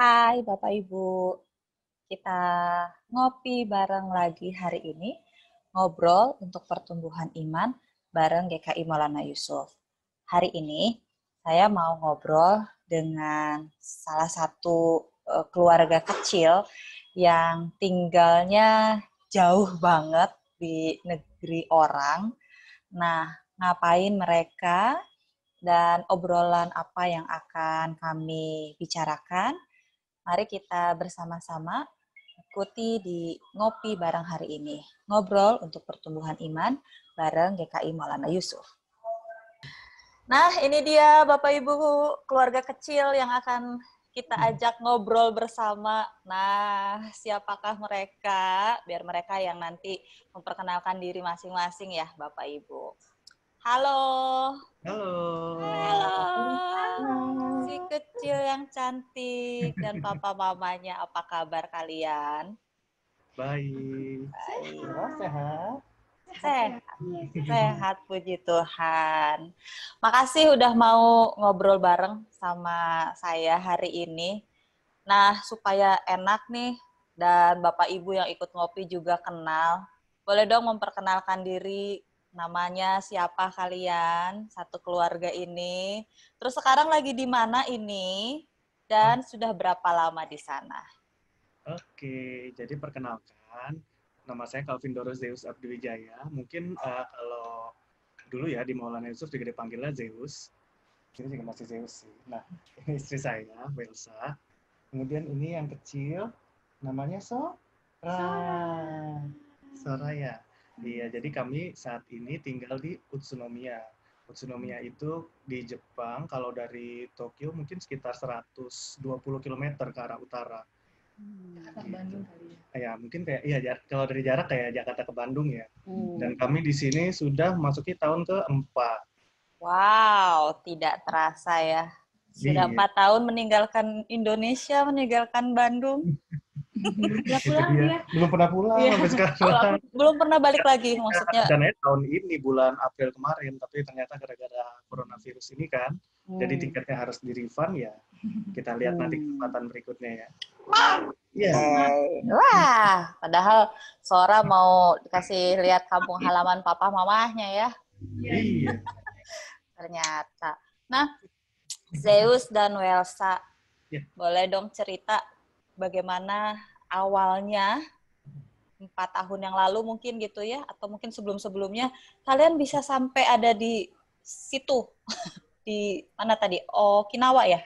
Hai Bapak Ibu, kita ngopi bareng lagi hari ini, ngobrol untuk pertumbuhan iman bareng GKI Maulana Yusuf. Hari ini saya mau ngobrol dengan salah satu keluarga kecil yang tinggalnya jauh banget di negeri orang. Nah, ngapain mereka dan obrolan apa yang akan kami bicarakan? Mari kita bersama-sama ikuti di Ngopi Bareng hari ini. Ngobrol untuk pertumbuhan iman bareng GKI Maulana Yusuf. Nah, ini dia Bapak Ibu keluarga kecil yang akan kita ajak ngobrol bersama. Nah, siapakah mereka? Biar mereka yang nanti memperkenalkan diri masing-masing ya, Bapak Ibu. Halo. Halo. Halo. Si kecil yang cantik dan papa mamanya, apa kabar kalian? Baik. Baik. Sehat. Sehat. Sehat, puji Tuhan. Makasih udah mau ngobrol bareng sama saya hari ini. Nah, supaya enak nih dan Bapak Ibu yang ikut ngopi juga kenal. Boleh dong memperkenalkan diri, namanya siapa kalian, satu keluarga ini. Terus sekarang lagi di mana ini dan sudah berapa lama di sana? Oke, jadi perkenalkan, nama saya Calvin Dorozeus Abdiwijaya. Mungkin kalau dulu ya di Maulana Yusuf juga dipanggilnya Zeus. Ini juga masih Zeus sih. Nah, ini istri saya, Welsa. Kemudian ini yang kecil, namanya Soraya. Iya, jadi kami saat ini tinggal di Utsunomiya. Utsunomiya itu di Jepang, kalau dari Tokyo mungkin sekitar 120 km ke arah utara. Jakarta ke Gitu. Bandung kali ya. Ya, mungkin kayak kalau dari jarak kayak Jakarta ke Bandung ya. Dan kami di sini sudah masuki tahun keempat. Wow, tidak terasa ya. Sudah Iya. 4 tahun meninggalkan Indonesia, meninggalkan Bandung. Belum pernah Itu pulang dia. ya. Belum pernah pulang Iya. sampai sekarang. Belum pernah balik lagi, maksudnya. Rencananya tahun ini bulan April kemarin, tapi ternyata gara-gara coronavirus ini kan, jadi tiketnya harus di-refund ya. Kita lihat nanti kesempatan berikutnya ya. Iya. Wah, padahal Sora mau dikasih lihat kampung halaman papa mamahnya ya. Iya. Ternyata. Nah, Zeus dan Welsa, Ya. boleh dong cerita bagaimana awalnya 4 tahun yang lalu mungkin gitu ya, atau mungkin sebelum-sebelumnya kalian bisa sampai ada di situ, di mana tadi? Okinawa ya?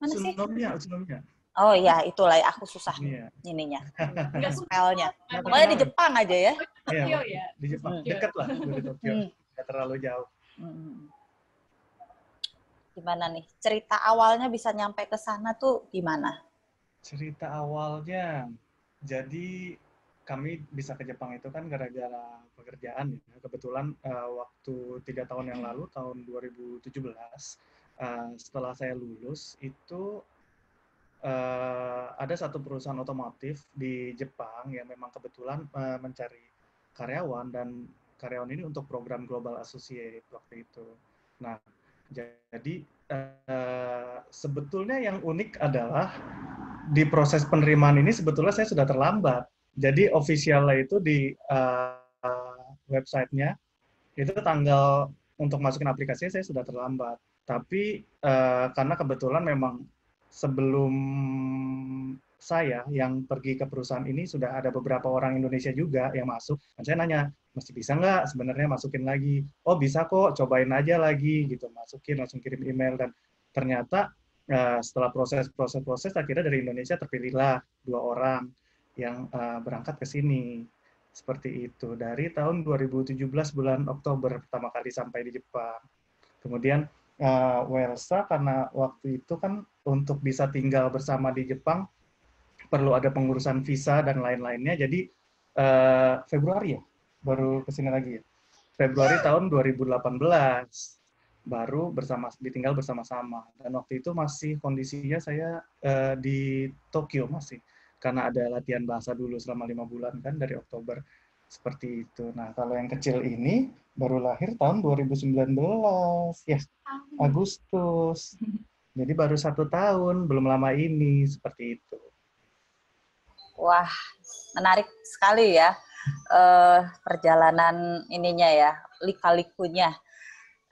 Mana sih? Utsunomiya. Oh iya, itulah ya, aku susah Iya. ininya, Enggak spellnya. Nggak Pokoknya di terkenal. Jepang aja ya. Iya, Tokyo ya. di Jepang. Hmm. Dekat lah dari Tokyo. Nggak terlalu jauh. Gimana nih? Cerita awalnya bisa nyampe ke sana tuh gimana? Cerita awalnya, jadi kami bisa ke Jepang itu kan gara-gara pekerjaan ya. Kebetulan waktu 3 tahun yang lalu, tahun 2017, setelah saya lulus, itu ada satu perusahaan otomotif di Jepang yang memang kebetulan mencari karyawan, dan karyawan ini untuk program Global Associate waktu itu. Nah, jadi sebetulnya yang unik adalah di proses penerimaan ini sebetulnya saya sudah terlambat. Jadi officialnya itu di websitenya itu tanggal untuk masukin aplikasinya saya sudah terlambat. Tapi karena kebetulan memang sebelum saya yang pergi ke perusahaan ini sudah ada beberapa orang Indonesia juga yang masuk. Dan saya nanya, masih bisa nggak sebenarnya masukin lagi? Oh bisa kok, cobain aja lagi gitu. Masukin, langsung kirim email. Dan ternyata setelah proses akhirnya dari Indonesia terpilihlah 2 orang yang berangkat ke sini. Seperti itu. Dari tahun 2017 bulan Oktober pertama kali sampai di Jepang. Kemudian Welsa karena waktu itu kan untuk bisa tinggal bersama di Jepang perlu ada pengurusan visa dan lain-lainnya. Jadi Februari ya baru kesini lagi ya. Februari tahun 2018 baru ditinggal bersama-sama. Dan waktu itu masih kondisinya saya di Tokyo masih, karena ada latihan bahasa dulu selama 5 bulan kan dari Oktober. Seperti itu. Nah, kalau yang kecil ini baru lahir tahun 2019, yes, Agustus. Jadi baru 1 tahun, belum lama ini, seperti itu. Wah, menarik sekali ya perjalanan ininya ya, lika-likunya.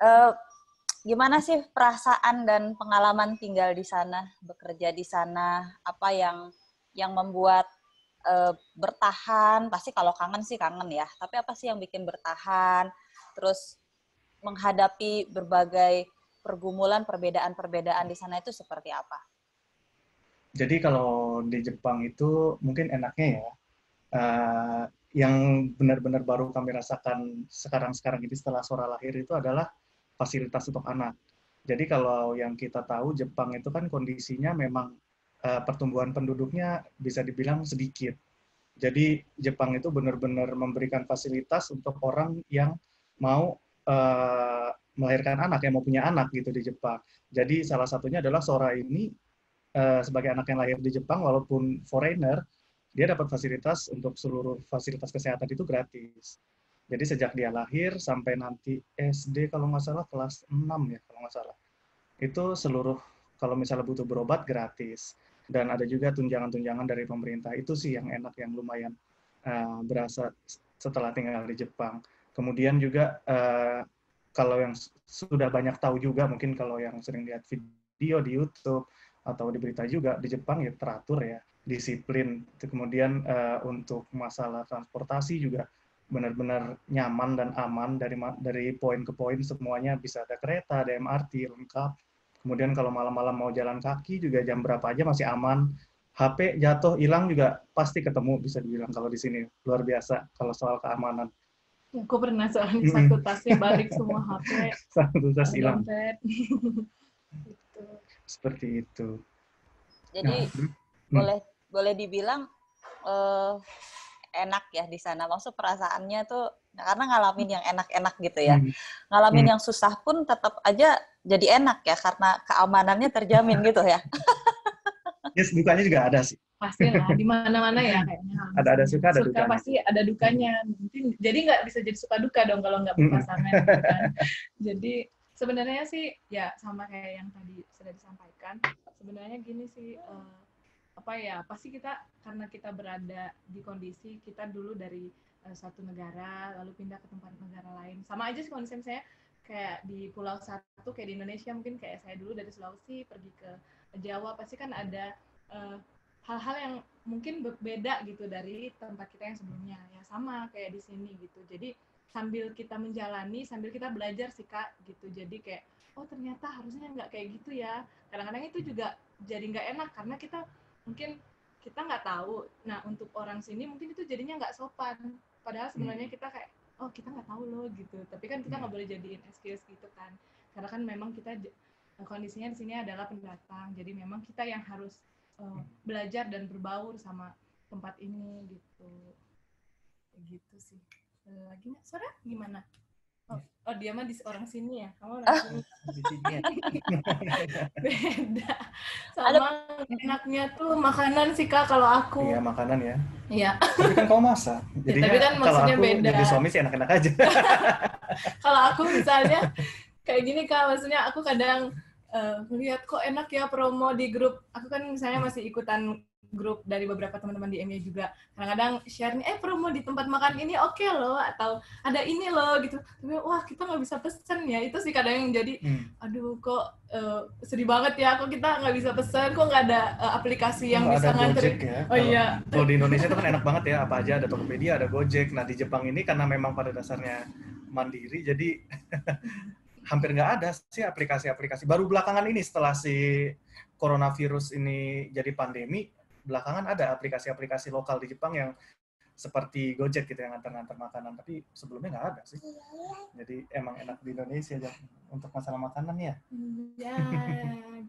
Eh, Gimana sih perasaan dan pengalaman tinggal di sana, bekerja di sana? Apa yang membuat bertahan? Pasti kalau kangen sih kangen ya. Tapi apa sih yang bikin bertahan? Terus menghadapi berbagai pergumulan, perbedaan-perbedaan di sana itu seperti apa? Jadi kalau di Jepang itu mungkin enaknya ya, eh, yang benar-benar baru kami rasakan sekarang-sekarang ini setelah Sora lahir itu adalah fasilitas untuk anak. Jadi kalau yang kita tahu Jepang itu kan kondisinya memang pertumbuhan penduduknya bisa dibilang sedikit. Jadi Jepang itu benar-benar memberikan fasilitas untuk orang yang mau melahirkan anak, yang mau punya anak gitu di Jepang. Jadi salah satunya adalah Sora ini sebagai anak yang lahir di Jepang, walaupun foreigner, dia dapat fasilitas untuk seluruh fasilitas kesehatan itu gratis. Jadi sejak dia lahir sampai nanti SD kalau nggak salah kelas 6 ya kalau nggak salah. Itu seluruh kalau misalnya butuh berobat gratis. Dan ada juga tunjangan-tunjangan dari pemerintah. Itu sih yang enak, yang lumayan berasa setelah tinggal di Jepang. Kemudian juga kalau yang sudah banyak tahu juga, mungkin kalau yang sering lihat video di YouTube atau di berita juga, di Jepang ya teratur ya, disiplin. Kemudian untuk masalah transportasi juga benar-benar nyaman dan aman dari poin ke poin, semuanya bisa, ada kereta, ada MRT lengkap. Kemudian kalau malam-malam mau jalan kaki juga jam berapa aja masih aman. HP jatuh hilang juga pasti ketemu, bisa dibilang kalau di sini luar biasa kalau soal keamanan. Ya, aku pernah soalnya satu tasnya balik semua HP, Satu tas hilang. dompet. Gitu. Seperti itu. Jadi Nah, boleh dibilang enak ya di sana. Maksud perasaannya tuh karena ngalamin yang enak-enak gitu ya. Ngalamin yang susah pun tetap aja jadi enak ya karena keamanannya terjamin gitu ya. yes, dukanya juga ada sih. Pasti lah, di mana-mana ya kayaknya. Ada suka, ada Suka dukanya. pasti ada dukanya. Mungkin jadi nggak bisa jadi suka duka dong kalau nggak berpasangan gitu kan. Jadi sebenarnya sih ya sama kayak yang tadi sudah disampaikan. Sebenarnya gini sih, pasti kita karena kita berada di kondisi kita dulu dari satu negara lalu pindah ke tempat negara lain. Sama aja sih kondisi saya kayak di pulau satu kayak di Indonesia, mungkin kayak saya dulu dari Sulawesi pergi ke Jawa, pasti kan ada hal-hal yang mungkin beda gitu dari tempat kita yang sebelumnya. Ya sama kayak di sini gitu. Jadi sambil kita menjalani, sambil kita belajar sih Kak gitu. Jadi kayak oh ternyata harusnya nggak kayak gitu ya. Kadang-kadang itu juga jadi nggak enak karena kita mungkin kita nggak tahu. Nah untuk orang sini mungkin itu jadinya nggak sopan. Padahal sebenarnya kita kayak oh kita nggak tahu loh gitu. Tapi kan kita nggak boleh jadiin excuse gitu kan. Karena kan memang kita kondisinya di sini adalah pendatang. Jadi memang kita yang harus belajar dan berbaur sama tempat ini gitu. Gitu sih. Lagi nggak? Sora gimana? Oh dia mah di orang sini ya. Kamu orang sini. Di sini ya. Beda. Sama enaknya tuh makanan sih Kak kalau aku. Iya, makanan ya. Iya. Tapi kan kamu masak. Jadinya tapi kan kalau maksudnya aku beda. jadi suami sih enak-enak aja. Kalau aku misalnya kayak gini Kak, maksudnya aku kadang melihat kok enak ya promo di grup. Aku kan misalnya masih ikutan grup dari beberapa teman-teman di MA juga. Kadang-kadang share nih, promo di tempat makan ini oke loh, atau ada ini loh gitu. Tapi wah kita nggak bisa pesen ya. Itu sih kadang yang jadi, aduh kok sedih banget ya. Kok kita nggak bisa pesen, kok nggak ada aplikasi yang bisa nganterin. Ya. Oh iya. Kalau di Indonesia itu kan enak banget ya, apa aja ada Tokopedia, ada Gojek. Nah di Jepang ini karena memang pada dasarnya mandiri, jadi hampir nggak ada sih aplikasi-aplikasi. Baru belakangan ini setelah si coronavirus ini jadi pandemi, belakangan ada aplikasi-aplikasi lokal di Jepang yang seperti Gojek gitu yang ngantar-ngantar makanan. Tapi sebelumnya nggak ada sih. Jadi emang enak di Indonesia ya, untuk masalah makanan ya. Ya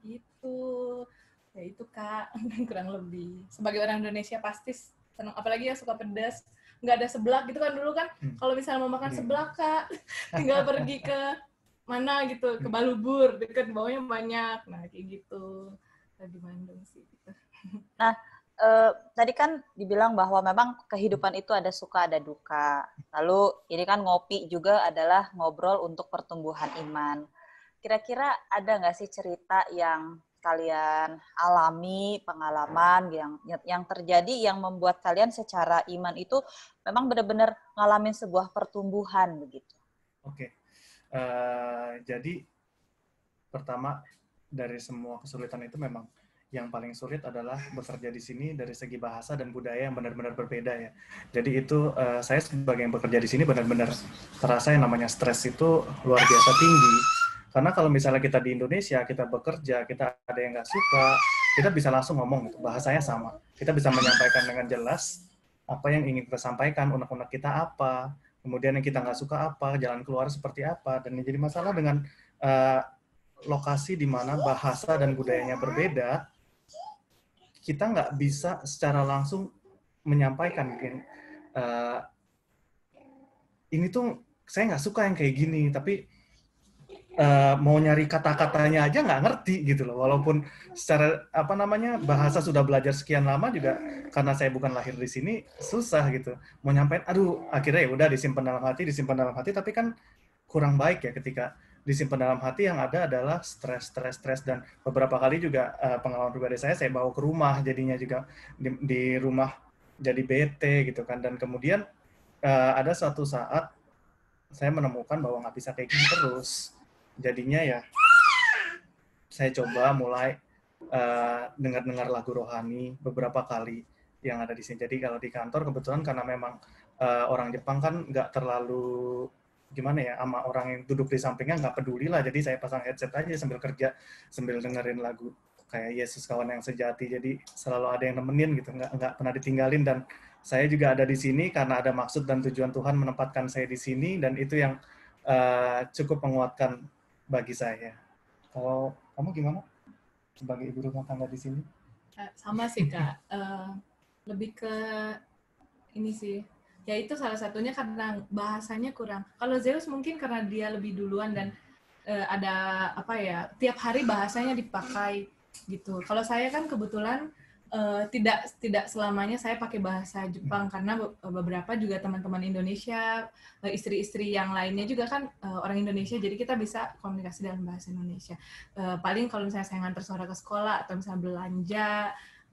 gitu. Ya itu Kak, kurang lebih. Sebagai orang Indonesia pasti senang, apalagi yang suka pedas. Nggak ada seblak gitu kan dulu kan. Kalau misalnya mau makan seblak Kak, tinggal pergi ke mana gitu, ke Balubur, dekat bawahnya banyak. Nah, kayak gitu. Di Bandung sih gitu. Nah, tadi kan dibilang bahwa memang kehidupan itu ada suka, ada duka. Lalu ini kan ngopi juga adalah ngobrol untuk pertumbuhan iman. kira-kira ada nggak sih cerita yang kalian alami, pengalaman yang terjadi yang membuat kalian secara iman itu memang benar-benar ngalamin sebuah pertumbuhan begitu? Oke. Jadi pertama dari semua kesulitan itu memang yang paling sulit adalah bekerja di sini dari segi bahasa dan budaya yang benar-benar berbeda ya. Jadi itu saya sebagai yang bekerja di sini benar-benar terasa yang namanya stres itu luar biasa tinggi. Karena kalau misalnya kita di Indonesia, kita bekerja, kita ada yang nggak suka, kita bisa langsung ngomong gitu, bahasanya sama. Kita bisa menyampaikan dengan jelas apa yang ingin kita sampaikan, unek-unek kita apa, kemudian yang kita nggak suka apa, jalan keluar seperti apa. Dan yang jadi masalah dengan lokasi di mana bahasa dan budayanya berbeda, kita nggak bisa secara langsung menyampaikan mungkin ini tuh saya nggak suka yang kayak gini, tapi mau nyari kata-katanya aja nggak ngerti gitu loh. Walaupun secara bahasa sudah belajar sekian lama juga karena saya bukan lahir di sini susah gitu. Mau nyampein, aduh akhirnya ya udah disimpan dalam hati, tapi kan kurang baik ya ketika disimpan dalam hati, yang ada adalah stres dan beberapa kali juga pengalaman pribadi saya bawa ke rumah, jadinya juga di rumah jadi bete gitu kan. Dan kemudian ada suatu saat saya menemukan bahwa nggak bisa kayak gini terus. Jadinya ya saya coba mulai dengar-dengar lagu rohani beberapa kali yang ada di sini. Jadi kalau di kantor kebetulan karena memang orang Jepang kan nggak terlalu gimana ya, sama orang yang duduk di sampingnya nggak peduli lah. Jadi saya pasang headset aja sambil kerja, sambil dengerin lagu kayak Yesus Kawan Yang Sejati. Jadi selalu ada yang nemenin gitu, nggak pernah ditinggalin. Dan saya juga ada di sini karena ada maksud dan tujuan Tuhan menempatkan saya di sini, dan itu yang cukup menguatkan bagi saya. Kalau kamu gimana sebagai ibu rumah tangga di sini? Sama sih Kak, lebih ke ini sih, ya itu salah satunya karena bahasanya kurang. Kalau Zeus mungkin karena dia lebih duluan dan ada apa ya, tiap hari bahasanya dipakai gitu. Kalau saya kan kebetulan tidak selamanya saya pakai bahasa Jepang, karena beberapa juga teman-teman Indonesia, istri-istri yang lainnya juga kan orang Indonesia, jadi kita bisa komunikasi dalam bahasa Indonesia. Paling kalau misalnya saya nganter saudara ke sekolah atau misalnya belanja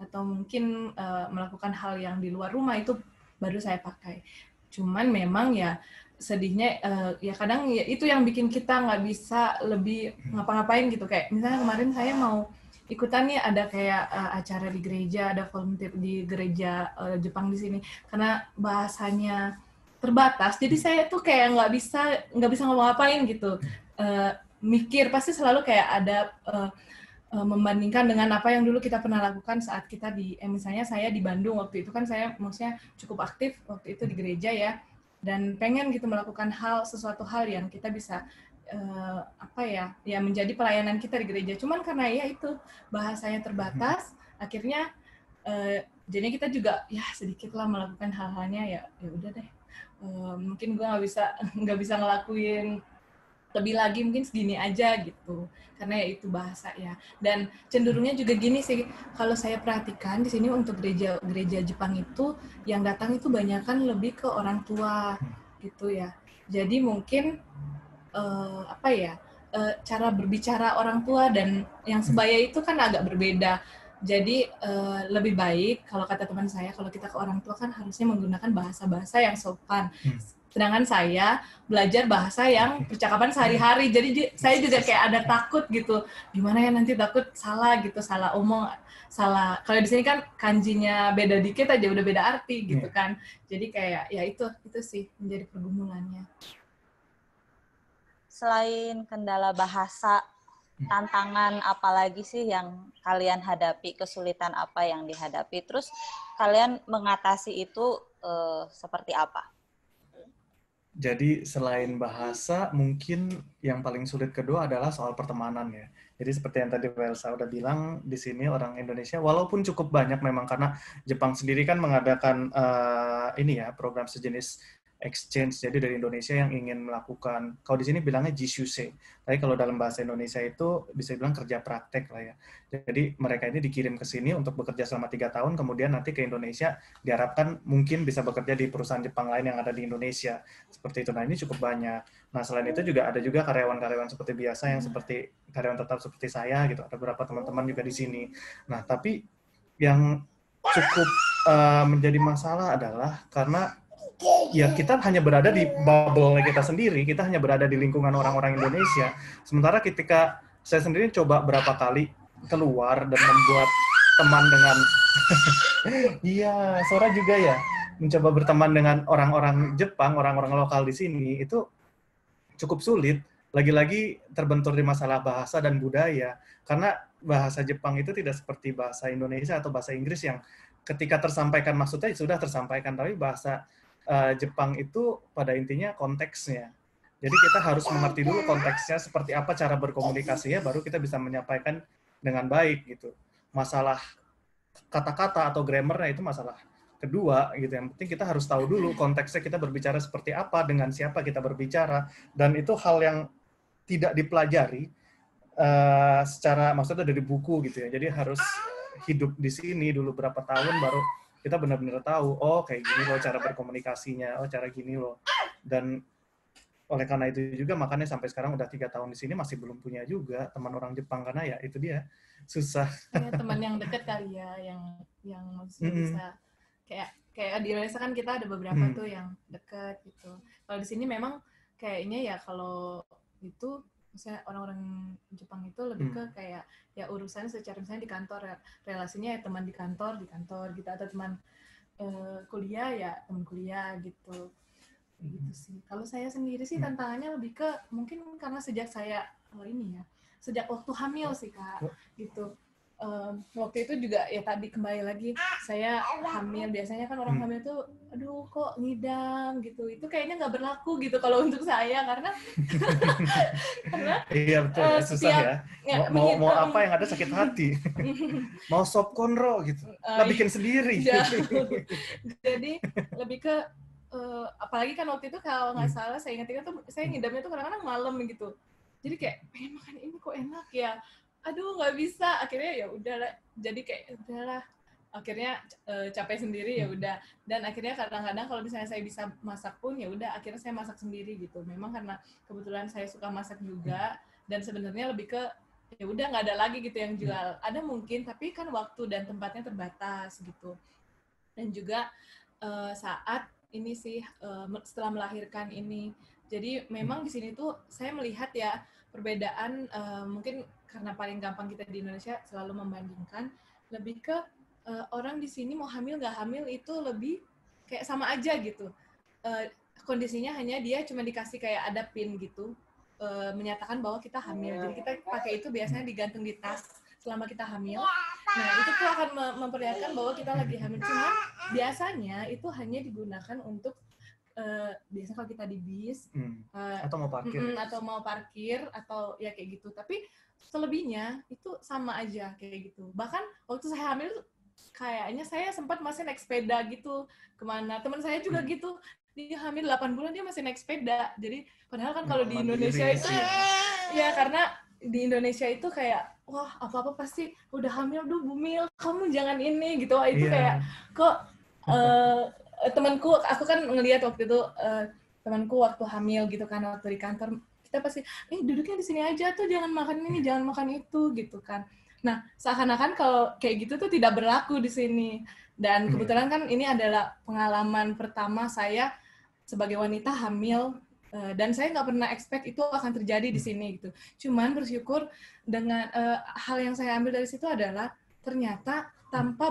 atau mungkin melakukan hal yang di luar rumah, itu baru saya pakai. Cuman memang ya sedihnya ya kadang ya itu yang bikin kita nggak bisa lebih ngapa-ngapain gitu. Kayak misalnya kemarin saya mau ikutan nih, ada kayak acara di gereja, ada volunteer di gereja Jepang di sini, karena bahasanya terbatas, jadi saya tuh kayak nggak bisa ngomong-ngapain gitu. Mikir pasti selalu kayak ada membandingkan dengan apa yang dulu kita pernah lakukan saat kita misalnya saya di Bandung waktu itu kan, saya maksudnya cukup aktif waktu itu di gereja ya, dan pengen gitu melakukan sesuatu hal yang kita bisa menjadi pelayanan kita di gereja. Cuman karena ya itu bahasanya terbatas, akhirnya jadinya kita juga ya sedikit lah melakukan hal-halnya ya udah deh, mungkin gue nggak bisa ngelakuin lebih lagi, mungkin segini aja gitu, karena ya itu bahasa ya. Dan cenderungnya juga gini sih, kalau saya perhatikan di sini untuk gereja Jepang itu yang datang itu banyakan lebih ke orang tua gitu ya. Jadi mungkin cara berbicara orang tua dan yang sebaya itu kan agak berbeda. Jadi lebih baik kalau kata teman saya, kalau kita ke orang tua kan harusnya menggunakan bahasa-bahasa yang sopan. Sedangkan saya belajar bahasa yang percakapan sehari-hari. Jadi saya juga kayak ada takut gitu. Gimana ya nanti takut salah gitu, salah omong, salah. Kalau di sini kan kanjinya beda dikit aja udah beda arti gitu kan. Jadi kayak ya itu sih menjadi pergumulannya. Selain kendala bahasa, tantangan apa lagi sih yang kalian hadapi, kesulitan apa yang dihadapi, terus kalian mengatasi itu seperti apa? Jadi selain bahasa, mungkin yang paling sulit kedua adalah soal pertemanan ya. Jadi seperti yang tadi Elsa udah bilang, di sini orang Indonesia walaupun cukup banyak memang, karena Jepang sendiri kan mengadakan program sejenis exchange, jadi dari Indonesia yang ingin melakukan, kalau di sini bilangnya jishuse, tapi kalau dalam bahasa Indonesia itu bisa bilang kerja praktek lah ya. Jadi mereka ini dikirim ke sini untuk bekerja selama 3 tahun, kemudian nanti ke Indonesia diharapkan mungkin bisa bekerja di perusahaan Jepang lain yang ada di Indonesia, seperti itu. Nah ini cukup banyak. Nah selain itu juga ada juga karyawan-karyawan seperti biasa yang seperti karyawan tetap seperti saya gitu, ada beberapa teman-teman juga di sini. Nah tapi yang cukup menjadi masalah adalah karena ya kita hanya berada di bubble kita sendiri, kita hanya berada di lingkungan orang-orang Indonesia. Sementara ketika saya sendiri coba berapa kali keluar dan membuat teman dengan iya, Sora juga ya, mencoba berteman dengan orang-orang Jepang, orang-orang lokal di sini, itu cukup sulit. Lagi-lagi terbentur di masalah bahasa dan budaya, karena bahasa Jepang itu tidak seperti bahasa Indonesia atau bahasa Inggris yang ketika tersampaikan maksudnya sudah tersampaikan, tapi bahasa Jepang itu pada intinya konteksnya. Jadi kita harus mengerti dulu konteksnya seperti apa cara berkomunikasinya, baru kita bisa menyampaikan dengan baik gitu. Masalah kata-kata atau grammarnya itu masalah kedua gitu. Yang penting kita harus tahu dulu konteksnya kita berbicara seperti apa, dengan siapa kita berbicara, dan itu hal yang tidak dipelajari secara maksudnya dari buku gitu ya. Jadi harus hidup di sini dulu berapa tahun baru kita benar-benar tahu, oh kayak gini loh cara berkomunikasinya, oh cara gini loh. Dan oleh karena itu juga makanya sampai sekarang udah 3 tahun di sini masih belum punya juga teman orang Jepang, karena ya itu dia susah. Ya, teman yang dekat kali ya, yang maksudnya bisa kayak di Indonesia kan kita ada beberapa tuh yang dekat gitu. Kalau di sini memang kayaknya ya kalau itu misalnya orang-orang Jepang itu lebih ke kayak ya urusan secara misalnya di kantor ya, relasinya ya teman di kantor gitu, atau teman kuliah ya teman kuliah gitu sih. Kalau saya sendiri sih tantangannya lebih ke mungkin karena sejak saya sejak waktu hamil sih Kak gitu. Waktu itu juga ya tadi kembali lagi saya hamil, biasanya kan orang hamil tuh aduh kok ngidam gitu, itu kayaknya nggak berlaku gitu kalau untuk saya karena iya betul ya, susah ya mau apa yang ada sakit hati mau sop konro gitu lah bikin sendiri jadi lebih ke apalagi kan waktu itu kalau nggak salah saya ingat tuh saya ngidamnya tuh kadang-kadang malam gitu, jadi kayak pengen makan ini kok enak ya, aduh nggak bisa, akhirnya ya udahlah, jadi kayak udahlah akhirnya capek sendiri ya udah, dan akhirnya kadang-kadang kalau misalnya saya bisa masak pun ya udah akhirnya saya masak sendiri gitu, memang karena kebetulan saya suka masak juga, dan sebenarnya lebih ke ya udah nggak ada lagi gitu yang jual, ada mungkin tapi kan waktu dan tempatnya terbatas gitu, dan juga saat ini sih setelah melahirkan ini, jadi memang di sini tuh saya melihat ya perbedaan mungkin karena paling gampang kita di Indonesia selalu membandingkan, lebih ke orang di sini mau hamil nggak hamil itu lebih kayak sama aja gitu. Kondisinya hanya dia cuma dikasih kayak ada pin gitu, menyatakan bahwa kita hamil. Jadi kita pakai itu biasanya digantung di tas selama kita hamil. Nah itu tuh akan memperlihatkan bahwa kita lagi hamil. Cuma biasanya itu hanya digunakan untuk biasanya kalau kita di bis atau mau parkir atau ya kayak gitu, tapi selebihnya itu sama aja kayak gitu. Bahkan waktu saya hamil kayaknya saya sempat masih naik sepeda gitu kemana, teman saya juga gitu, dia hamil 8 bulan dia masih naik sepeda, jadi padahal kan kalau di Indonesia itu ya karena di Indonesia itu kayak wah apa-apa pasti udah hamil, duh Bumil kamu jangan ini gitu, itu kayak kok temanku, aku kan ngelihat waktu itu temanku waktu hamil gitu kan, waktu di kantor kita pasti duduknya di sini aja tuh, jangan makan ini jangan makan itu gitu kan. Nah seakan-akan kalau kayak gitu tuh tidak berlaku di sini, dan kebetulan kan ini adalah pengalaman pertama saya sebagai wanita hamil, dan saya nggak pernah expect itu akan terjadi di sini gitu. Cuman bersyukur dengan hal yang saya ambil dari situ adalah ternyata tanpa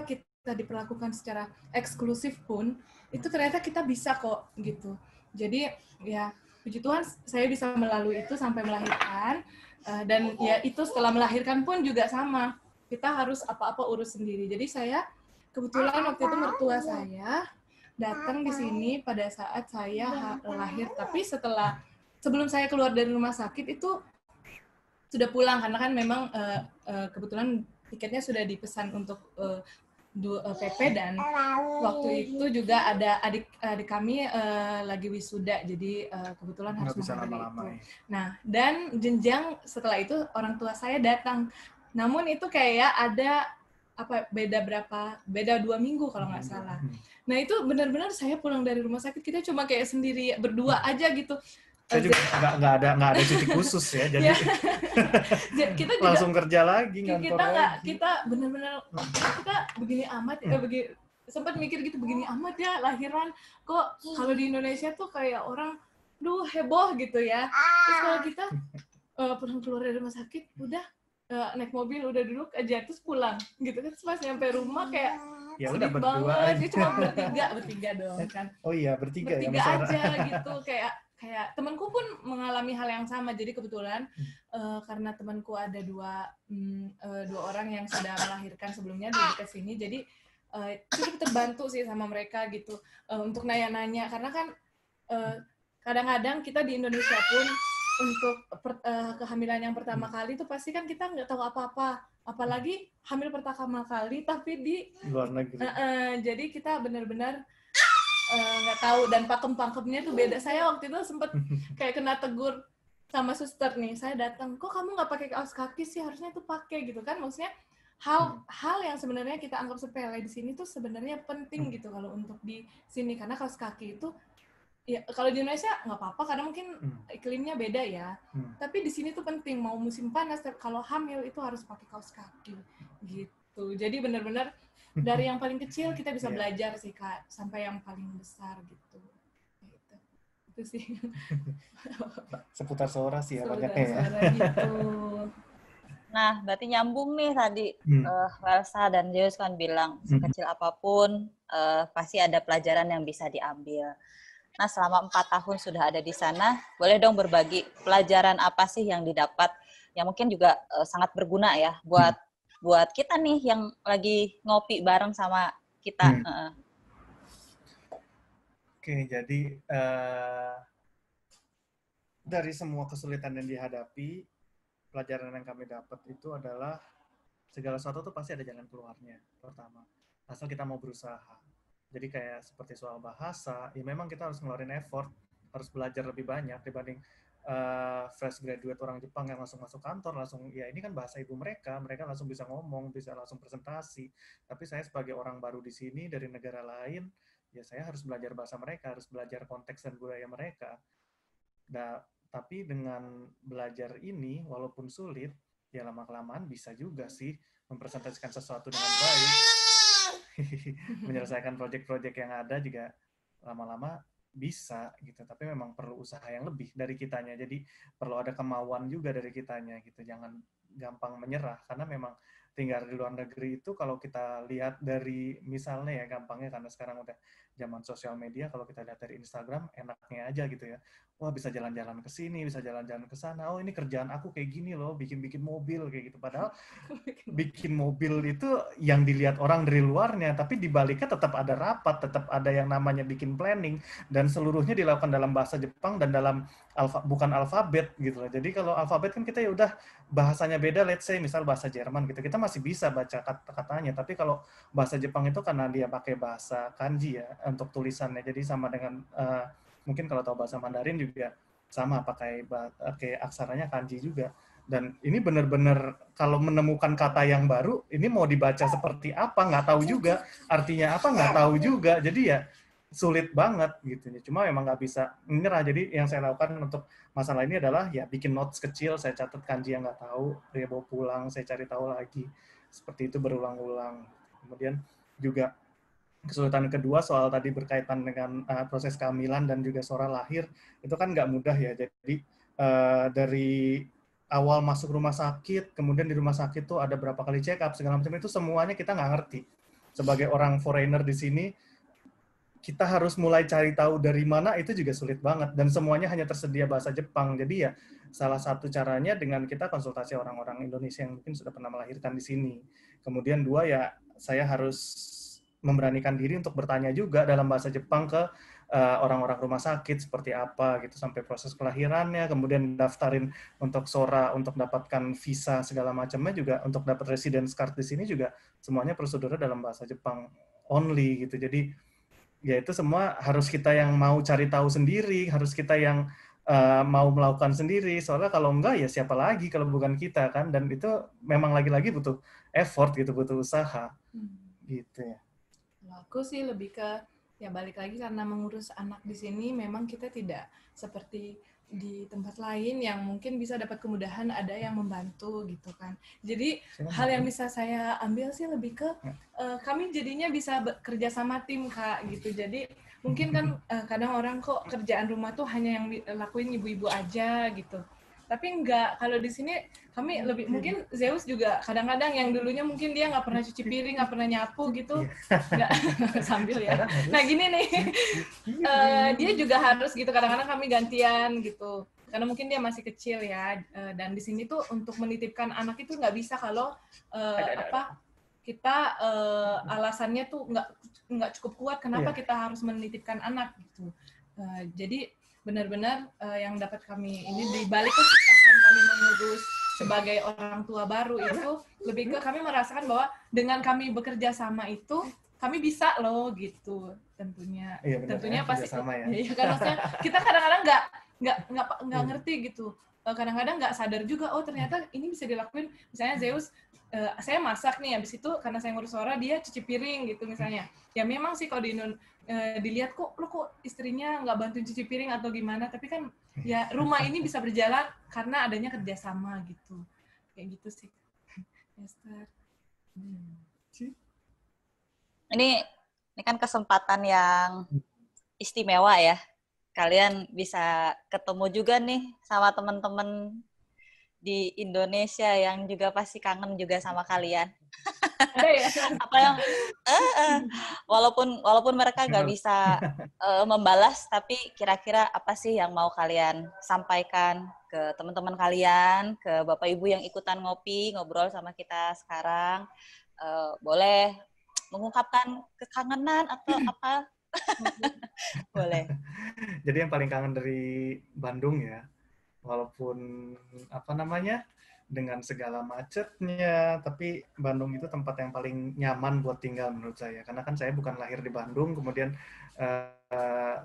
kita diperlakukan secara eksklusif pun itu ternyata kita bisa kok gitu. Jadi ya puji Tuhan saya bisa melalui itu sampai melahirkan, dan ya itu setelah melahirkan pun juga sama, kita harus apa-apa urus sendiri. Jadi saya kebetulan waktu itu mertua saya datang di sini pada saat saya lahir, tapi sebelum saya keluar dari rumah sakit itu sudah pulang karena kan memang kebetulan tiketnya sudah dipesan untuk PP dan waktu itu juga ada adik kami lagi wisuda, jadi kebetulan harus Nggak bisa menghadiri lama-lama itu. ya. Nah, dan jenjang setelah itu orang tua saya datang. Namun itu kayak ada beda 2 minggu kalau nggak salah. Nah itu benar-benar saya pulang dari rumah sakit, kita cuma kayak sendiri berdua aja gitu. Saya juga nggak ada cuti khusus ya, jadi kita juga langsung kerja lagi, ngantor lagi. Kita benar-benar kita begini amat ya, sempat mikir gitu, begini amat ya lahiran kok kalau di Indonesia tuh kayak orang heboh gitu ya. Terus kalau kita pulang keluar dari rumah sakit udah naik mobil udah duduk aja terus pulang gitu kan, pas nyampe rumah kayak ya udah sedih berdua banget. aja. Dia cuma bertiga dong kan. Oh iya, bertiga ya aja gitu, kayak temanku pun mengalami hal yang sama. Jadi kebetulan karena temanku ada dua orang yang sudah melahirkan sebelumnya di dekat sini, jadi cukup terbantu sih sama mereka gitu untuk nanya-nanya, karena kan kadang-kadang kita di Indonesia pun untuk kehamilan yang pertama kali itu pasti kan kita nggak tahu apa-apa, apalagi hamil pertama kali tapi di luar negeri. Jadi kita benar-benar nggak tahu, dan pakem-pakemnya tuh beda. Saya waktu itu sempet kayak kena tegur sama suster nih, saya datang, kok kamu nggak pakai kaos kaki sih, harusnya tuh pakai gitu kan. Maksudnya hal yang sebenarnya kita anggap sepele di sini tuh sebenarnya penting gitu kalau untuk di sini, karena kaos kaki itu ya kalau di Indonesia nggak apa-apa karena mungkin iklimnya beda ya, tapi di sini tuh penting, mau musim panas kalau hamil itu harus pakai kaos kaki gitu. Jadi benar-benar dari yang paling kecil kita bisa belajar sih Kak, sampai yang paling besar gitu. Itu sih. Seputar suara sih ya banyaknya ya. Gitu. Nah, berarti nyambung nih tadi Welsa dan Zeus kan bilang sekecil apapun pasti ada pelajaran yang bisa diambil. Nah, selama 4 tahun sudah ada di sana, boleh dong berbagi pelajaran apa sih yang didapat, yang mungkin juga sangat berguna ya buat kita nih yang lagi ngopi bareng sama kita. Oke, jadi dari semua kesulitan yang dihadapi, pelajaran yang kami dapat itu adalah segala sesuatu tuh pasti ada jalan keluarnya, pertama. Asal kita mau berusaha. Jadi kayak seperti soal bahasa, ya memang kita harus ngeluarin effort, harus belajar lebih banyak dibanding fresh graduate orang Jepang yang langsung masuk kantor, langsung, ya ini kan bahasa ibu mereka langsung bisa ngomong, bisa langsung presentasi. Tapi saya sebagai orang baru di sini, dari negara lain, ya saya harus belajar bahasa mereka, harus belajar konteks dan budaya mereka. Nah, tapi dengan belajar ini, walaupun sulit, ya lama-kelamaan bisa juga sih mempresentasikan sesuatu dengan baik. Menyelesaikan proyek-proyek yang ada juga lama-lama bisa gitu, tapi memang perlu usaha yang lebih dari kitanya, jadi perlu ada kemauan juga dari kitanya gitu, jangan gampang menyerah, karena memang tinggal di luar negeri itu kalau kita lihat dari misalnya ya gampangnya, karena sekarang udah zaman sosial media, kalau kita lihat dari Instagram enaknya aja gitu ya, wah bisa jalan-jalan ke sini, bisa jalan-jalan ke sana, oh ini kerjaan aku kayak gini loh, bikin-bikin mobil kayak gitu, padahal bikin mobil itu yang dilihat orang dari luarnya, tapi di baliknya tetap ada rapat, tetap ada yang namanya bikin planning, dan seluruhnya dilakukan dalam bahasa Jepang dan dalam bukan alfabet gitu loh. Jadi kalau alfabet kan kita ya udah bahasanya beda, let's say misal bahasa Jerman gitu, kita masih bisa baca kata-katanya, tapi kalau bahasa Jepang itu karena dia pakai bahasa kanji ya untuk tulisannya, jadi sama dengan mungkin kalau tahu bahasa Mandarin juga sama, pakai aksaranya kanji juga. Dan ini benar-benar kalau menemukan kata yang baru, ini mau dibaca seperti apa, nggak tahu juga. Artinya apa, nggak tahu juga. Jadi ya sulit banget gitu. Cuma memang nggak bisa menyerah. Jadi yang saya lakukan untuk masalah ini adalah ya bikin notes kecil, saya catat kanji yang nggak tahu, saya bawa pulang, saya cari tahu lagi. Seperti itu berulang-ulang. Kemudian juga kesulitan kedua soal tadi berkaitan dengan proses kehamilan dan juga suara lahir, itu kan nggak mudah ya. Jadi dari awal masuk rumah sakit, kemudian di rumah sakit tuh ada berapa kali check up, segala macam itu semuanya kita nggak ngerti. Sebagai orang foreigner di sini, kita harus mulai cari tahu dari mana, itu juga sulit banget. Dan semuanya hanya tersedia bahasa Jepang. Jadi ya salah satu caranya dengan kita konsultasi orang-orang Indonesia yang mungkin sudah pernah melahirkan di sini. Kemudian dua ya, saya harus memberanikan diri untuk bertanya juga dalam bahasa Jepang ke orang-orang rumah sakit seperti apa gitu, sampai proses kelahirannya, kemudian daftarin untuk SORA, untuk dapatkan visa segala macamnya juga, untuk dapat residence card di sini juga semuanya prosedurnya dalam bahasa Jepang only gitu. Jadi ya itu semua harus kita yang mau cari tahu sendiri, harus kita yang mau melakukan sendiri. Soalnya kalau enggak ya siapa lagi kalau bukan kita kan, dan itu memang lagi-lagi butuh effort gitu, butuh usaha gitu ya. Kalau aku sih lebih ke ya balik lagi, karena mengurus anak di sini memang kita tidak seperti di tempat lain yang mungkin bisa dapat kemudahan, ada yang membantu gitu kan. Jadi hal yang bisa saya ambil sih lebih ke kami jadinya bisa bekerja sama tim Kak gitu. Jadi mungkin kan kadang orang kok kerjaan rumah tuh hanya yang lakuin ibu-ibu aja gitu. Tapi enggak, kalau di sini kami lebih, mungkin Zeus juga kadang-kadang yang dulunya mungkin dia nggak pernah cuci piring, nggak pernah nyapu gitu, nggak sambil ya. Nah gini nih, dia juga harus gitu, kadang-kadang kami gantian gitu, karena mungkin dia masih kecil ya, dan di sini tuh untuk menitipkan anak itu nggak bisa kalau kita alasannya tuh nggak cukup kuat kenapa kita harus menitipkan anak gitu. Jadi benar-benar yang dapat kami ini di balik kesusahan kami mengurus sebagai orang tua baru itu lebih ke kami merasakan bahwa dengan kami bekerja sama itu kami bisa loh gitu, tentunya tentunya pasti sama ya. Ya kan, maksudnya kita kadang-kadang nggak ngerti gitu, kadang-kadang nggak sadar juga oh ternyata ini bisa dilakuin. Misalnya Zeus, saya masak nih, habis itu karena saya ngurus Sora dia cuci piring gitu misalnya. Ya memang sih kalau dilihat kok istrinya nggak bantuin cuci piring atau gimana, tapi kan ya rumah ini bisa berjalan karena adanya kerjasama gitu, kayak gitu sih. Esther. Ini kan kesempatan yang istimewa ya. Kalian bisa ketemu juga nih sama teman-teman di Indonesia yang juga pasti kangen juga sama kalian. Ada ya? Apa yang walaupun mereka nggak bisa membalas, tapi kira-kira apa sih yang mau kalian sampaikan ke teman-teman kalian, ke Bapak Ibu yang ikutan ngobrol sama kita sekarang? Boleh mengungkapkan kekangenan atau apa? Boleh. Jadi yang paling kangen dari Bandung ya, walaupun dengan segala macetnya, tapi Bandung itu tempat yang paling nyaman buat tinggal menurut saya. Karena kan saya bukan lahir di Bandung, kemudian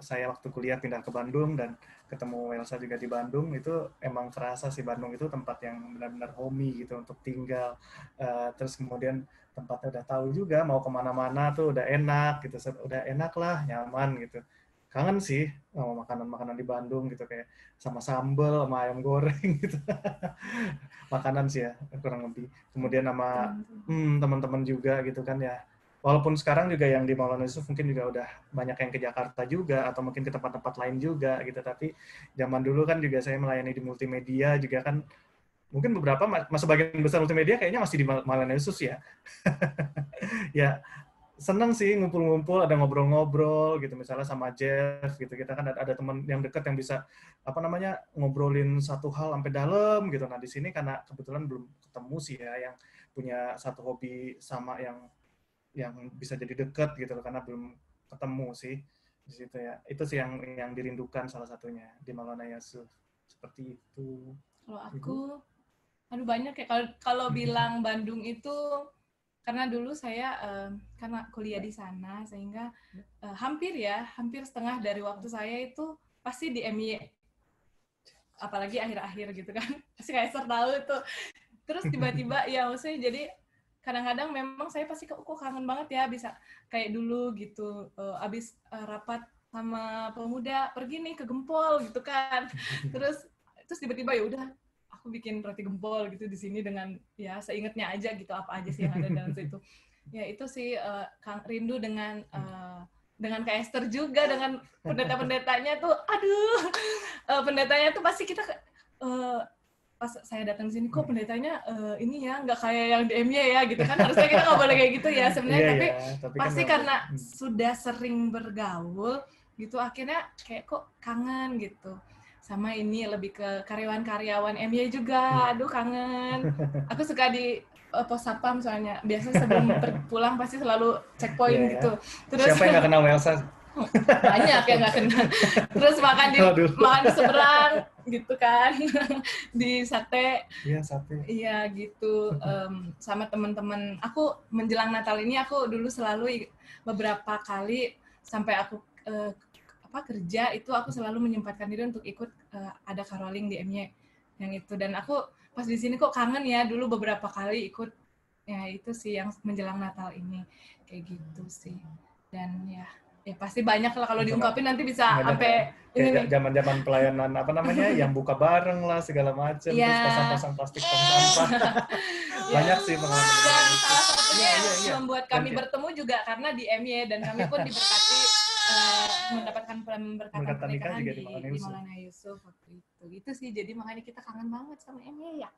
saya waktu kuliah pindah ke Bandung dan ketemu Elsa juga di Bandung, itu emang kerasa sih Bandung itu tempat yang benar-benar homey gitu untuk tinggal. Terus kemudian tempatnya udah tahu juga mau kemana-mana tuh udah enak gitu, udah enak lah, nyaman gitu. Kangen sih sama makanan-makanan di Bandung gitu, kayak sama sambal, sama ayam goreng gitu. Makanan sih ya kurang lebih. Kemudian sama teman-teman juga gitu kan ya. Walaupun sekarang juga yang di Maulana Yusuf mungkin juga udah banyak yang ke Jakarta juga atau mungkin ke tempat-tempat lain juga gitu. Tapi zaman dulu kan juga saya melayani di multimedia juga kan. Mungkin beberapa sebagian besar multimedia kayaknya masih di Maulana Yusuf ya. Ya seneng sih ngumpul-ngumpul, ada ngobrol-ngobrol gitu, misalnya sama Jeff gitu, kita kan ada teman yang dekat yang bisa ngobrolin satu hal sampai dalam gitu. Nah di sini karena kebetulan belum ketemu sih ya yang punya satu hobi sama yang bisa jadi dekat gitu, karena belum ketemu sih di situ ya. Itu sih yang dirindukan salah satunya di Maulana Yusuf, seperti itu. Kalau aku banyak ya, kalau bilang Bandung itu karena dulu saya karena kuliah di sana, sehingga hampir setengah dari waktu saya itu pasti di MY, apalagi akhir-akhir gitu kan, pasti kayak tahu itu. Terus tiba-tiba ya maksudnya jadi kadang-kadang memang saya pasti kok kangen banget ya bisa kayak dulu gitu, abis rapat sama pemuda pergi nih ke Gempol gitu kan, terus tiba-tiba ya udah aku bikin roti gempol gitu di sini dengan ya seingatnya aja gitu apa aja sih yang ada dalam situ. Ya itu sih rindu dengan Kak Esther juga, dengan pendeta-pendetanya tuh, aduh, pendetanya tuh pasti kita pas saya datang di sini kok pendetanya ini ya nggak kayak yang di MY ya gitu kan, harusnya kita nggak boleh kayak gitu ya sebenarnya, tapi pasti kan karena sudah sering bergaul gitu akhirnya kayak kok kangen gitu. Sama ini lebih ke karyawan-karyawan MY juga, aduh kangen. Aku suka di pos satpam soalnya, biasanya sebelum pulang pasti selalu checkpoint gitu. Terus siapa yang nggak kenal Elsa? banyak yang nggak kena. Terus makan di seberang gitu kan, di sate. Iya, sate. Iya gitu. Sama teman-teman. Aku menjelang Natal ini aku dulu selalu beberapa kali sampai aku kerja itu aku selalu menyempatkan diri untuk ikut ada caroling di MY yang itu. Dan aku pas di sini kok kangen ya dulu beberapa kali ikut ya itu sih yang menjelang Natal ini kayak gitu sih. Dan ya pasti banyak lah kalau diungkapin nanti bisa sampai ini nih. Zaman-zaman pelayanan apa namanya yang buka bareng lah segala macam, terus pasang-pasang plastik sampah. Banyak sih pengalaman. Dan salah satunya yang membuat kami bertemu juga karena di MY dan kami pun diberkati mendapatkan pemberkatan pernikahan di Maulana Yusuf waktu itu. Itu sih jadi makanya kita kangen banget sama MY ya.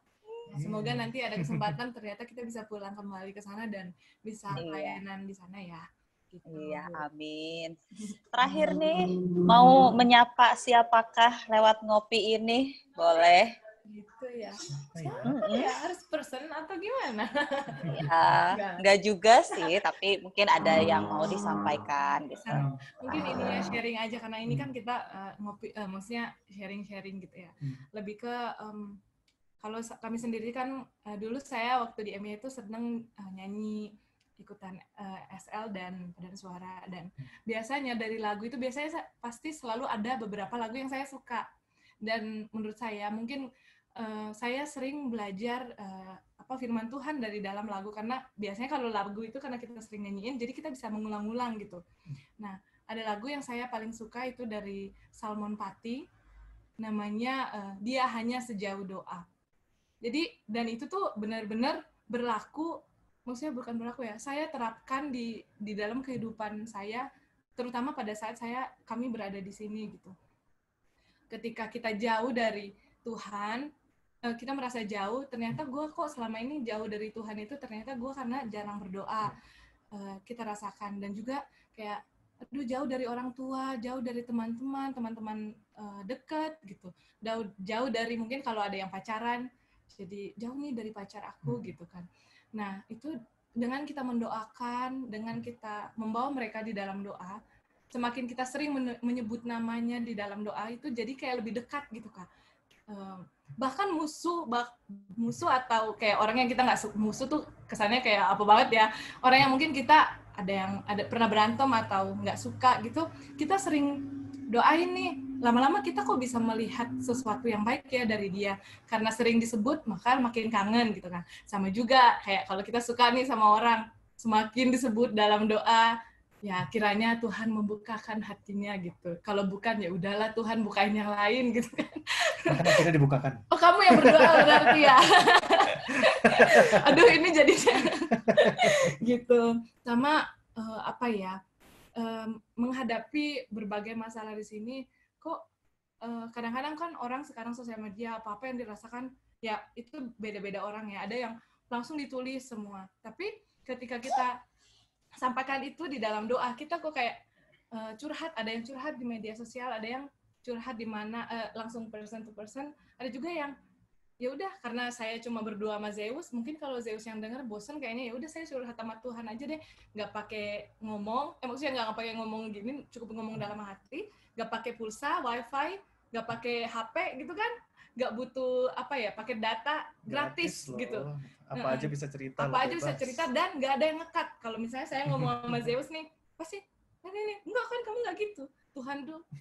Semoga nanti ada kesempatan ternyata kita bisa pulang kembali ke sana dan bisa pelayanan di sana ya. Gitu. Iya, amin. Terakhir nih, mau menyapa siapakah lewat ngopi ini? Boleh? Gitu ya. Ya harus person atau gimana? Ya, enggak juga sih, tapi mungkin ada yang mau disampaikan gitu. Mungkin ininya sharing aja karena ini kan kita ngopi, maksudnya sharing gitu ya. Lebih ke kalau kami sendiri kan dulu saya waktu di MY itu seneng nyanyi ikutan SL dan paduan suara, dan biasanya dari lagu itu biasanya pasti selalu ada beberapa lagu yang saya suka, dan menurut saya mungkin saya sering belajar firman Tuhan dari dalam lagu, karena biasanya kalau lagu itu karena kita sering nyanyiin jadi kita bisa mengulang-ulang gitu. Nah, ada lagu yang saya paling suka itu dari Salmon Patti, namanya Dia Hanya Sejauh Doa. Jadi dan itu tuh benar-benar berlaku, maksudnya bukan berlaku ya, saya terapkan di dalam kehidupan saya, terutama pada saat kami berada di sini gitu. Ketika kita jauh dari Tuhan, kita merasa jauh, ternyata gue kok selama ini jauh dari Tuhan itu ternyata gue karena jarang berdoa. Kita rasakan, dan juga kayak aduh jauh dari orang tua, jauh dari teman-teman dekat gitu, jauh dari mungkin kalau ada yang pacaran, jadi jauh nih dari pacar aku gitu kan. Nah itu dengan kita mendoakan, dengan kita membawa mereka di dalam doa, semakin kita sering menyebut namanya di dalam doa itu jadi kayak lebih dekat gitu Kak. Bahkan musuh atau kayak orang yang kita nggak musuh tuh kesannya kayak apa banget ya, orang yang mungkin kita ada pernah berantem atau nggak suka gitu, kita sering doain nih, lama-lama kita kok bisa melihat sesuatu yang baik ya dari dia, karena sering disebut maka makin kangen gitu kan. Sama juga kayak kalau kita suka nih sama orang, semakin disebut dalam doa, ya kiranya Tuhan membukakan hatinya gitu. Kalau bukan ya udahlah Tuhan bukain yang lain gitu kan. Bahkan akhirnya dibukakan. Oh kamu yang berdoa berarti ya. Aduh ini jadinya gitu. Sama menghadapi berbagai masalah di sini, kok kadang-kadang kan orang sekarang sosial media apa yang dirasakan ya itu beda-beda orang ya. Ada yang langsung ditulis semua. Tapi ketika kita sampaikan itu di dalam doa, kita kok kayak curhat, ada yang curhat di media sosial, ada yang curhat di mana langsung person to person, ada juga yang ya udah karena saya cuma berdoa sama Zeus, mungkin kalau Zeus yang dengar bosan kayaknya ya udah saya curhat sama Tuhan aja deh, nggak pakai ngomong, maksudnya nggak pakai ngomong gini, cukup ngomong dalam hati, nggak pakai pulsa, wifi, nggak pakai HP gitu kan, nggak butuh pakai data gratis gitu. Apa aja bisa cerita. Apa aja bisa cerita dan nggak ada yang ngekat. Kalau misalnya saya ngomong sama Zeus nih, pasti enggak kan kamu nggak gitu.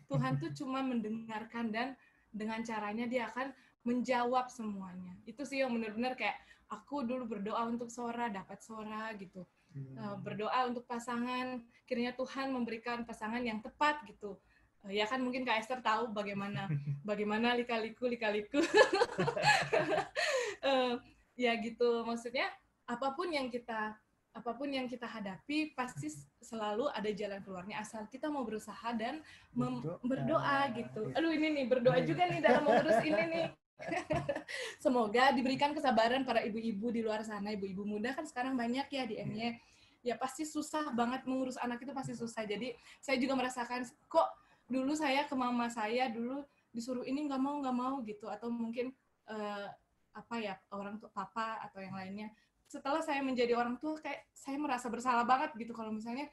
Tuhan tuh cuma mendengarkan, dan dengan caranya dia akan menjawab semuanya. Itu sih yang benar-benar kayak aku dulu berdoa untuk Sora, dapat Sora gitu. Berdoa untuk pasangan, kiranya Tuhan memberikan pasangan yang tepat gitu. Ya kan mungkin Kak Esther tahu bagaimana lika-liku. Ya gitu, maksudnya apapun yang kita hadapi pasti selalu ada jalan keluarnya asal kita mau berusaha dan berdoa gitu. Aduh ini nih berdoa juga nih dalam mengurus ini nih. Semoga diberikan kesabaran para ibu-ibu di luar sana, ibu-ibu muda kan sekarang banyak ya di MY. Ya pasti susah banget mengurus anak itu, pasti susah. Jadi saya juga merasakan kok dulu saya ke mama saya dulu disuruh ini nggak mau gitu, atau mungkin orang tua papa atau yang lainnya. Setelah saya menjadi orang tua kayak saya merasa bersalah banget gitu kalau misalnya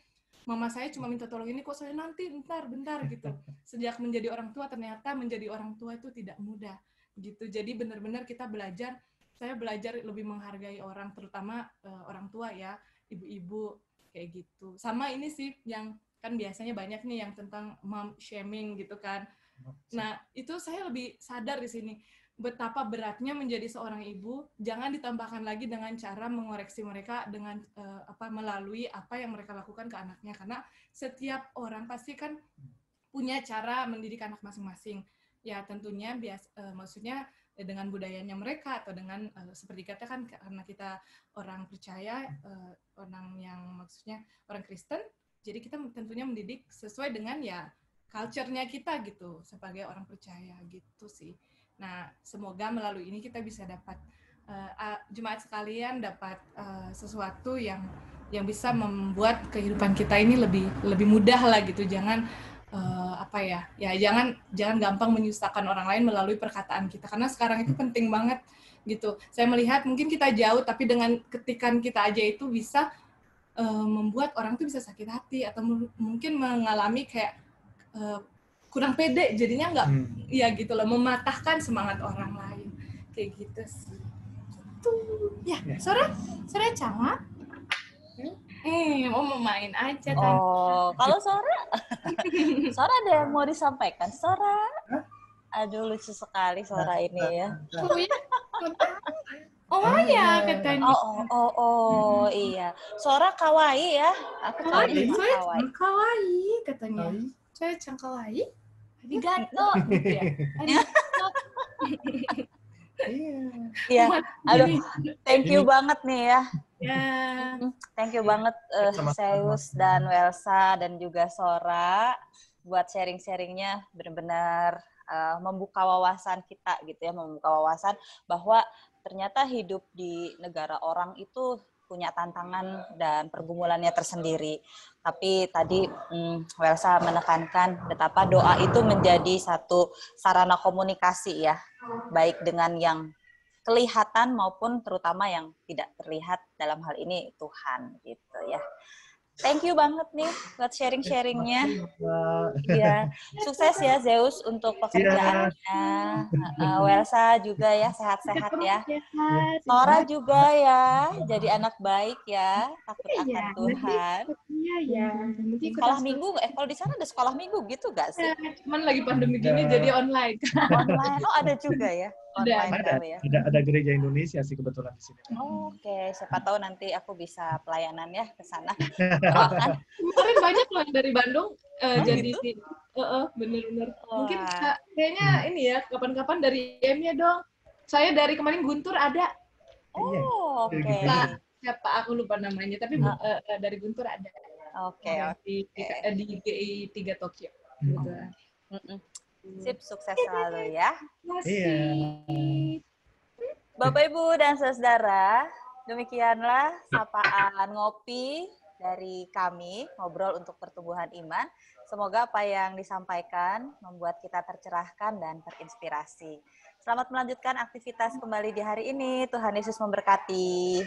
Mama saya cuma minta tolong ini kok, saya nanti bentar gitu. Sejak menjadi orang tua, ternyata menjadi orang tua itu tidak mudah gitu. Jadi benar-benar kita belajar, saya belajar lebih menghargai orang, terutama orang tua ya, ibu-ibu kayak gitu. Sama ini sih yang kan biasanya banyak nih yang tentang mom shaming gitu kan. Nah, itu saya lebih sadar di sini betapa beratnya menjadi seorang ibu. Jangan ditambahkan lagi dengan cara mengoreksi mereka dengan melalui apa yang mereka lakukan ke anaknya, karena setiap orang pasti kan punya cara mendidik anak masing-masing. Ya tentunya maksudnya dengan budayanya mereka atau dengan seperti katakan karena kita orang percaya, orang yang maksudnya orang Kristen, jadi kita tentunya mendidik sesuai dengan ya culture-nya kita gitu sebagai orang percaya gitu sih. Nah, semoga melalui ini kita bisa dapat jemaat sekalian dapat sesuatu yang bisa membuat kehidupan kita ini lebih mudah lah gitu. Jangan jangan gampang menyusahkan orang lain melalui perkataan kita, karena sekarang itu penting banget gitu. Saya melihat mungkin kita jauh, tapi dengan ketikan kita aja itu bisa membuat orang tuh bisa sakit hati atau mungkin mengalami kayak kurang pede, jadinya nggak ya gitu loh, mematahkan semangat orang lain kayak gitu sih. Tuh ya, sore canggah. Mau main aja kan. Oh, kalau Sora? Sora ada yang mau disampaikan? Sora? Aduh, lucu sekali Sora ini ya. Oh ya? Oh ya, katanya. Oh, iya. Sora kawaii ya. Aku kawaii. Kawaii katanya. Saya kawaii. Arigato. Iya. Aduh, thank you banget nih ya. Ya. Thank you banget Zeus dan Welsa dan juga Sora buat sharing-sharingnya, benar-benar membuka wawasan kita gitu ya, membuka wawasan bahwa ternyata hidup di negara orang itu punya tantangan dan pergumulannya tersendiri. Tapi tadi Welsa menekankan betapa doa itu menjadi satu sarana komunikasi ya, baik dengan yang kelihatan maupun terutama yang tidak terlihat, dalam hal ini Tuhan gitu ya. Thank you banget nih buat sharing-sharingnya. Iya, sukses ya Zeus untuk pekerjaannya. Welsa juga ya, sehat-sehat ya. Sora juga ya, jadi anak baik ya, takut akan Tuhan. Iya ya. Sekolah minggu, kalau di sana ada sekolah minggu gitu gak sih? Cuman lagi pandemi gini jadi online. Online, oh ada juga ya. Ada gereja Indonesia sih kebetulan di sini. Oke, siapa tahu nanti aku bisa pelayanan ya ke sana. Kemarin banyak loh dari Bandung jadi gitu? Bener-bener. Mungkin kayaknya ini ya kapan-kapan dari IM-nya dong. Saya dari kemarin Guntur ada. Oh, oke. Siapa aku lupa namanya, tapi dari Guntur ada. Oke. Di GI 3 Tokyo. Gitu. Sip, sukses selalu ya. Masih. Bapak, Ibu, dan saudara, demikianlah sapaan ngopi dari kami, ngobrol untuk pertumbuhan iman. Semoga apa yang disampaikan membuat kita tercerahkan dan terinspirasi. Selamat melanjutkan aktivitas kembali di hari ini. Tuhan Yesus memberkati.